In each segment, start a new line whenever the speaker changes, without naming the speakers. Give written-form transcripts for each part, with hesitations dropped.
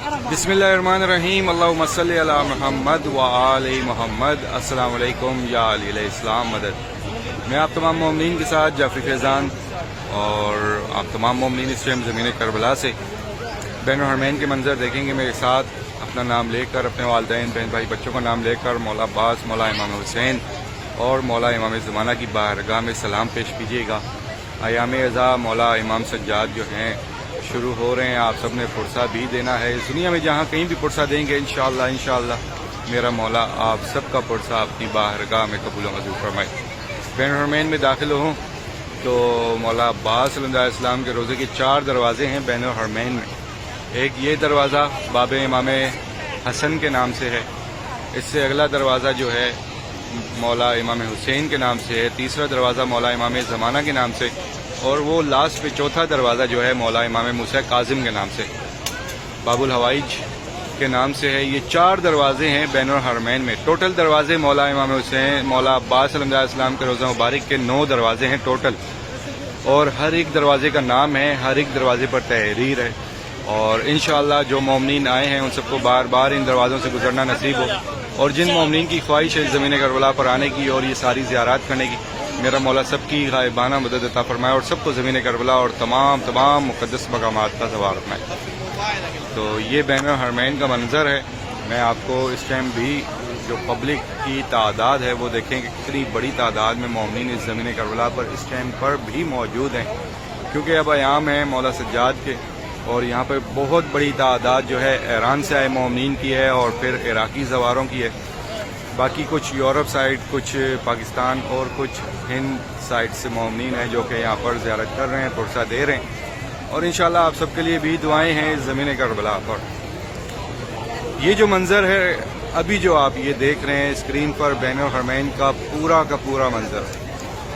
بسم اللہ الرحمن الرحیم، اللہم صلی علی محمد و آل محمد۔ السلام علیکم یا علی علیہ السلام مدد۔ میں آپ تمام مومنین کے ساتھ جعفری فیضان اور آپ تمام مومنین اس ٹائم زمین کربلا سے بین الحرمین کے منظر دیکھیں گے میرے ساتھ۔ اپنا نام لے کر، اپنے والدین، بہن بھائی، بچوں کا نام لے کر مولا عباس، مولا امام حسین اور مولا امام زمانہ کی بارگاہ میں سلام پیش کیجیے گا۔ ایام عزا مولا امام سجاد جو ہیں شروع ہو رہے ہیں، آپ سب نے پرسہ بھی دینا ہے۔ اس دنیا میں جہاں کہیں بھی پرسہ دیں گے انشاءاللہ میرا مولا آپ سب کا پرسہ اپنی بارگاہ میں قبول و منظور فرمائے۔ بین الحرمین میں داخل ہوں تو مولا عباس صلی اللہ علیہ السلام کے روزے کے 4 دروازے ہیں بین الحرمین میں۔ ایک یہ دروازہ باب امام حسن کے نام سے ہے، اس سے اگلا دروازہ جو ہے مولا امام حسین کے نام سے ہے، تیسرا دروازہ مولا امام زمانہ کے نام سے، اور وہ لاسٹ پہ چوتھا دروازہ جو ہے مولا امام موسیٰ کاظم کے نام سے، باب الحوائج کے نام سے ہے۔ یہ 4 دروازے ہیں بین الحرمین میں۔ ٹوٹل دروازے مولا امام حسین، مولا عباس صلی اللہ علیہ السلام کے روزہ مبارک کے 9 دروازے ہیں ٹوٹل، اور ہر ایک دروازے کا نام ہے، ہر ایک دروازے پر تحریر ہے، اور انشاءاللہ جو مومنین آئے ہیں ان سب کو بار بار ان دروازوں سے گزرنا نصیب ہو، اور جن مومنین کی خواہش ہے زمین کربلا پر آنے کی اور یہ ساری زیارات کرنے کی، میرا مولا سب کی غائبانہ مدد عطا فرمائے اور سب کو زمین کربلا اور تمام مقدس مقامات کا ثواب فرمائے۔ تو یہ بین الحرمین کا منظر ہے۔ میں آپ کو اس ٹائم بھی جو پبلک کی تعداد ہے وہ دیکھیں کہ کتنی بڑی تعداد میں مومنین اس زمین کربلا پر اس ٹائم پر بھی موجود ہیں، کیونکہ اب ایام ہیں مولا سجاد کے، اور یہاں پہ بہت بڑی تعداد جو ہے ایران سے آئے مومنین کی ہے اور پھر عراقی زواروں کی ہے، باقی کچھ یورپ سائڈ، کچھ پاکستان اور کچھ ہند سائڈ سے مومنین ہیں جو کہ یہاں پر زیارت کر رہے ہیں، پرسہ دے رہے ہیں، اور انشاءاللہ آپ سب کے لیے بھی دعائیں ہیں زمین کربلا پر۔ یہ جو منظر ہے ابھی جو آپ یہ دیکھ رہے ہیں اسکرین پر، بین الحرمین کا پورا منظر ہے۔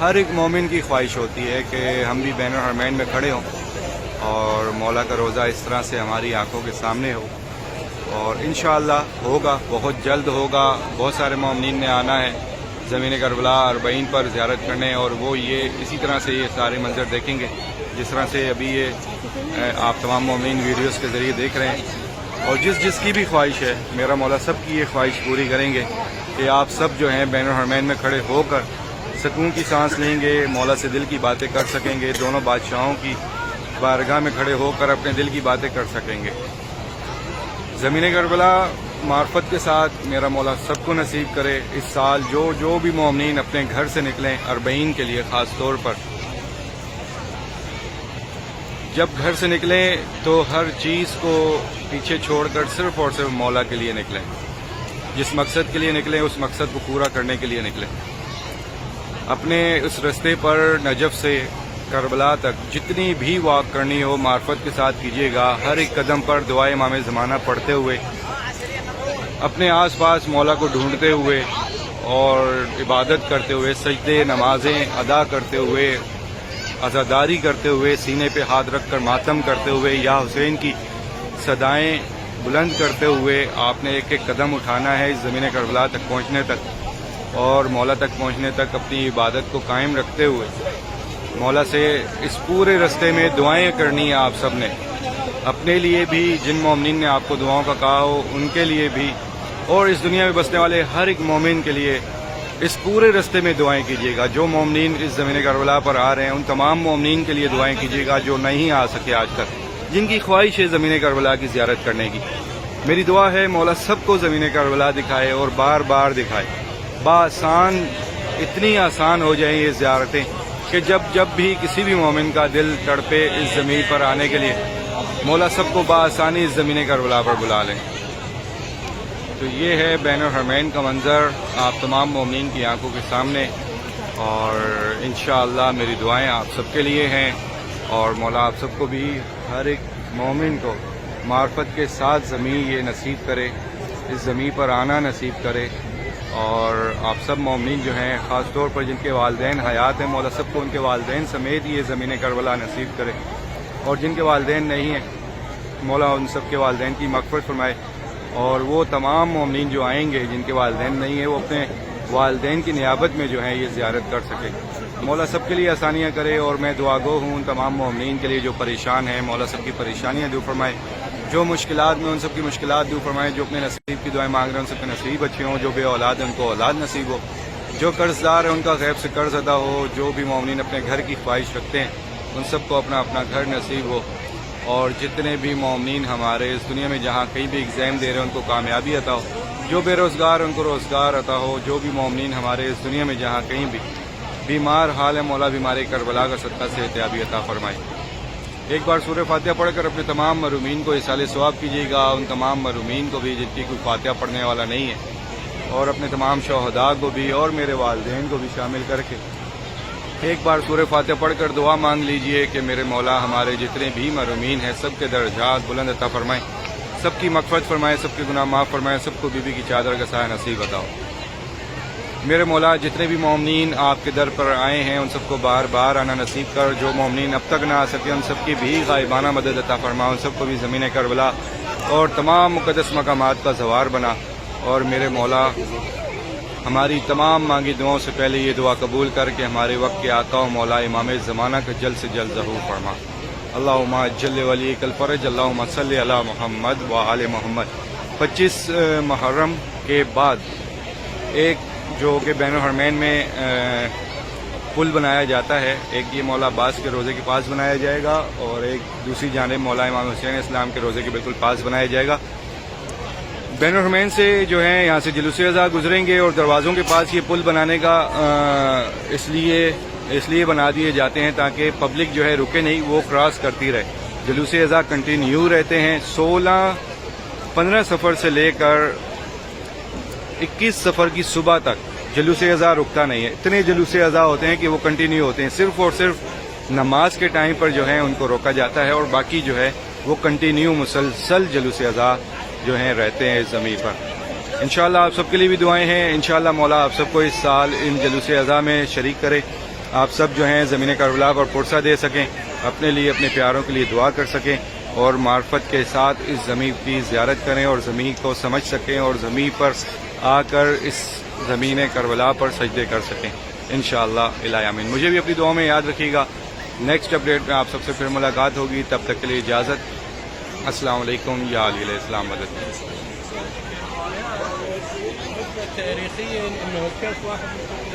ہر ایک مومن کی خواہش ہوتی ہے کہ ہم بھی بین الحرمین میں کھڑے ہوں اور مولا کا روزہ اس طرح سے ہماری آنکھوں کے سامنے ہو، اور انشاءاللہ ہوگا، بہت جلد ہوگا۔ بہت سارے مومنین نے آنا ہے زمین کربلا 40 پر زیارت کرنے، اور وہ یہ اسی طرح سے یہ سارے منظر دیکھیں گے جس طرح سے ابھی یہ آپ تمام مومنین ویڈیوز کے ذریعے دیکھ رہے ہیں، اور جس کی بھی خواہش ہے میرا مولا سب کی یہ خواہش پوری کریں گے کہ آپ سب جو ہیں بین الحرمین میں کھڑے ہو کر سکون کی سانس لیں گے، مولا سے دل کی باتیں کر سکیں گے، دونوں بادشاہوں کی بارگاہ میں کھڑے ہو کر اپنے دل کی باتیں کر سکیں گے۔ زمین کربلا معرفت کے ساتھ میرا مولا سب کو نصیب کرے۔ اس سال جو بھی مومنین اپنے گھر سے نکلیں 40 کے لیے، خاص طور پر جب گھر سے نکلیں تو ہر چیز کو پیچھے چھوڑ کر صرف اور صرف مولا کے لیے نکلیں، جس مقصد کے لیے نکلیں اس مقصد کو پورا کرنے کے لیے نکلیں۔ اپنے اس رستے پر نجف سے کربلا تک جتنی بھی واک کرنی ہو معرفت کے ساتھ کیجیے گا، ہر ایک قدم پر دعائے امام زمانہ پڑھتے ہوئے، اپنے آس پاس مولا کو ڈھونڈتے ہوئے اور عبادت کرتے ہوئے، سجدے نمازیں ادا کرتے ہوئے، عزاداری کرتے ہوئے، سینے پہ ہاتھ رکھ کر ماتم کرتے ہوئے، یا حسین کی صدائیں بلند کرتے ہوئے آپ نے ایک ایک قدم اٹھانا ہے اس زمین کربلا تک پہنچنے تک، اور مولا تک پہنچنے تک اپنی عبادت کو قائم رکھتے ہوئے مولا سے اس پورے رستے میں دعائیں کرنی ہیں آپ سب نے، اپنے لیے بھی، جن مومنین نے آپ کو دعاؤں کا کہا ہو ان کے لیے بھی، اور اس دنیا میں بسنے والے ہر ایک مومن کے لیے اس پورے رستے میں دعائیں کیجیے گا۔ جو مومنین اس زمین کربلا پر آ رہے ہیں ان تمام مومنین کے لیے دعائیں کیجیے گا جو نہیں آ سکے آج تک، جن کی خواہش ہے زمین کربلا کی زیارت کرنے کی۔ میری دعا ہے مولا سب کو زمین کربلا دکھائے اور بار بار دکھائے، بآسان، اتنی آسان ہو جائیں یہ زیارتیں کہ جب بھی کسی بھی مومن کا دل تڑپے اس زمین پر آنے کے لیے، مولا سب کو بآسانی اس زمین کربلا پر بلا لیں۔ تو یہ ہے بین الحرمین کا منظر آپ تمام مومنین کی آنکھوں کے سامنے، اور انشاءاللہ میری دعائیں آپ سب کے لیے ہیں، اور مولا آپ سب کو بھی، ہر ایک مومن کو معرفت کے ساتھ زمین یہ نصیب کرے، اس زمین پر آنا نصیب کرے، اور آپ سب مومنین جو ہیں خاص طور پر جن کے والدین حیات ہیں، مولا سب کو ان کے والدین سمیت یہ زمین کربلا نصیب کرے، اور جن کے والدین نہیں ہیں مولا ان سب کے والدین کی مغفرت فرمائے، اور وہ تمام مومنین جو آئیں گے جن کے والدین نہیں ہیں وہ اپنے والدین کی نیابت میں جو ہیں یہ زیارت کر سکیں۔ مولا سب کے لیے آسانیاں کرے، اور میں دعا گو ہوں ان تمام مومنین کے لیے جو پریشان ہیں، مولا سب کی پریشانیاں دور فرمائے، جو مشکلات میں ان سب کی مشکلات دور فرمائے، جو اپنے نصیب کی دعائیں مانگ رہے ہیں ان سب کے نصیب اچھے ہوں، جو بے اولاد ہیں ان کو اولاد نصیب ہو، جو قرض دار ہیں ان کا غیب سے قرض ادا ہو، جو بھی مومنین اپنے گھر کی خواہش رکھتے ہیں ان سب کو اپنا اپنا گھر نصیب ہو، اور جتنے بھی مومنین ہمارے اس دنیا میں جہاں کہیں بھی ایگزام دے رہے ہیں ان کو کامیابی عطا ہو، جو بے روزگار ان کو روزگار عطا ہو، جو بھی مومنین ہمارے اس دنیا میں جہاں کہیں بھی بیمار حال ہے مولا بیماری کربلا کا صدقہ سے احتیابی عطا فرمائے۔ ایک بار سورہ فاتحہ پڑھ کر اپنے تمام محرومین کو ایصال ثواب کیجیے گا، ان تمام محرومین کو بھی جن کی کوئی فاتحہ پڑھنے والا نہیں ہے، اور اپنے تمام شہداء کو بھی اور میرے والدین کو بھی شامل کر کے ایک بار سورہ فاتحہ پڑھ کر دعا مانگ لیجئے کہ میرے مولا ہمارے جتنے بھی محرومین ہیں سب کے درجات بلند عطا فرمائیں، سب کی مغفرت فرمائے، سب کے گناہ معاف فرمائے، سب کو بیوی کی چادر کا سایہ نصیب عطا ہو۔ میرے مولا جتنے بھی مومنین آپ کے در پر آئے ہیں ان سب کو بار بار آنا نصیب کر، جو مومنین اب تک نہ آ سکے ان سب کی بھی غائبانہ مدد عطا فرما، ان سب کو بھی زمین کربلا اور تمام مقدس مقامات کا زوار بنا، اور میرے مولا ہماری تمام مانگی دعاؤں سے پہلے یہ دعا قبول کر کے ہمارے وقت کے آقا و مولا امام زمانہ کا جلد سے جلد ظہور فرما۔ اللہم اجل ولیک الفرج، اللہم صلی علی محمد و آل محمد۔ 25 محرم کے بعد ایک جو کہ بین الحرمین میں پل بنایا جاتا ہے، ایک یہ مولا عباس کے روزے کے پاس بنایا جائے گا اور ایک دوسری جانب مولا امام حسین اسلام کے روزے کے بالکل پاس بنایا جائے گا۔ بین الحرمین سے جو ہے یہاں سے جلوس اذا گزریں گے اور دروازوں کے پاس یہ پل بنانے کا اس لیے بنا دیے جاتے ہیں تاکہ پبلک جو ہے رکے نہیں، وہ کراس کرتی رہے۔ جلوس اذا کنٹینیو رہتے ہیں 15 سفر سے لے کر 21 سفر کی صبح تک جلوس اذا رکتا نہیں ہے۔ اتنے جلوس اذا ہوتے ہیں کہ وہ کنٹینیو ہوتے ہیں، صرف اور صرف نماز کے ٹائم پر جو ہے ان کو روکا جاتا ہے، اور باقی جو ہے وہ کنٹینیو مسلسل جلوس اذا جو ہیں رہتے ہیں اس زمین پر۔ انشاءاللہ آپ سب کے لیے بھی دعائیں ہیں، انشاءاللہ مولا آپ سب کو اس سال ان جلوس اذا میں شریک کرے، آپ سب جو ہیں زمین کربلا پر پرسہ دے سکیں، اپنے لیے اپنے پیاروں کے لیے دعا کر سکیں، اور معرفت کے ساتھ اس زمین کی زیارت کریں اور زمین کو سمجھ سکیں، اور زمین پر آ کر اس زمین کربلا پر سجدے کر سکیں انشاءاللہ الہ آمین۔ مجھے بھی اپنی دعاؤں میں یاد رکھیے گا۔ نیکسٹ اپڈیٹ میں آپ سب سے پھر ملاقات ہوگی، تب تک کے لیے اجازت۔ السلام علیکم، یا علی علیہ السلام مدد۔
تاريخيا انه كان واحد